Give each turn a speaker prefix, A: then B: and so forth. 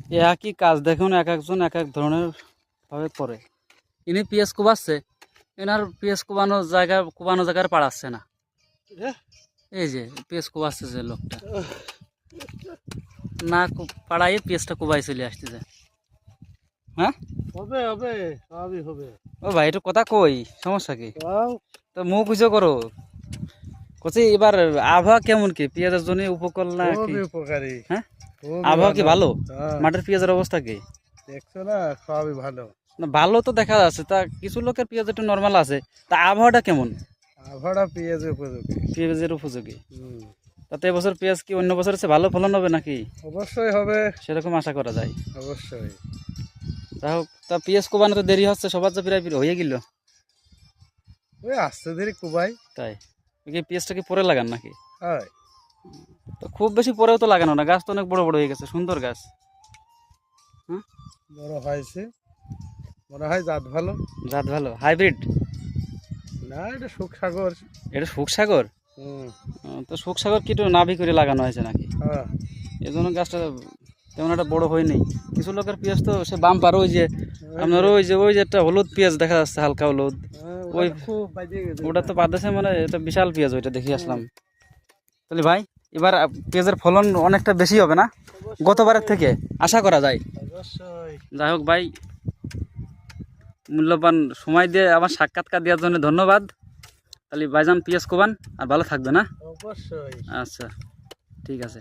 A: একই কাজ দেখুন, এক একজন এক এক ধরনের ভাবে করে। ইনি পিএস কোবাচ্ছে, এনার পিএস কোবানো জায়গার পাড়াচ্ছে না। এই যে পিএস কোবাচ্ছে যে লোকটা, না পাড়াই পিএসটা কোবাই চলে আসতেছে। হ্যাঁ
B: হবে হবে, সবই হবে।
A: ও ভাই একটু কথা কই, সমস্যা কি?
B: তাও
A: তো মুখ বুঝো করো। কচি এবার আবহাওয়া কেমন, কি পেঁয়াজের জন্য উপকূল না কি?
B: খুবই উপকারী।
A: হ্যাঁ,
B: খুবই
A: আবহাওয়া কি ভালো?
B: হ্যাঁ,
A: মাঠের পেঁয়াজের অবস্থা কি?
B: দেখছো না, সবই ভালো।
A: না ভালো তো দেখা যাচ্ছে, তা কিছু লোকের পেঁয়াজ একটু নর্মাল আছে। তা আবহাওয়াটা কেমন?
B: আবহাওয়া পেঁয়াজের উপযোগী।
A: পেঁয়াজের উপযোগী।
B: হুম,
A: তাতে এবছর পেঁয়াজ কি অন্য বছরের চেয়ে ভালো ফলন হবে নাকি?
B: অবশ্যই হবে।
A: সেরকম আশা করা যায়।
B: অবশ্যই।
A: যাই হোক, তা পেঁয়াজ কোবানো তো দেরি হচ্ছে, সবার তো প্রায় হয়ে গেল।
B: ওই আস্তে ধীরে কুবাই।
A: তাই কি পেঁয়াজটা কি পরে লাগান নাকি?
B: হয়,
A: তো খুব বেশি পরেও তো লাগানো না, গাছ তো অনেক বড় বড় হয়ে গেছে, সুন্দর গাছ। হ্যাঁ,
B: বড় হয়েছে, মনে হয় জাত ভালো।
A: জাত ভালো, হাইব্রিড?
B: না, এটা সুখসাগর।
A: এটা সুখসাগর।
B: হুম,
A: তো সুখসাগর কি একটু নাভি করে লাগানো হয়েছে নাকি?
B: হ্যাঁ,
A: এই জন্য গাছটা তেমন একটা বড় হয়নি। কিছু লোকের পেঁয়াজ তো সে বাম পার, ওই যে আপনার ওই যে একটা হলুদ পেঁয়াজ দেখা যাচ্ছে, হালকা হলুদ, ওই
B: খুব বাজে গেছে।
A: ওটা তো বাদেছে, মানে এটা বিশাল পেঁয়াজ, ওইটা দেখে আসলাম। তাহলে ভাই এবার পেঁয়াজের ফলন অনেকটা বেশি হবে না গতবারের থেকে, আশা করা যায়?
B: অবশ্যই।
A: যাই হোক ভাই, মূল্যবান সময় দিয়ে আমার সাক্ষাৎকার দেওয়ার জন্য ধন্যবাদ। তাহলে ভাইজান পেঁয়াজ কোবান আর ভালো থাকবে না?
B: অবশ্যই।
A: আচ্ছা, ঠিক আছে।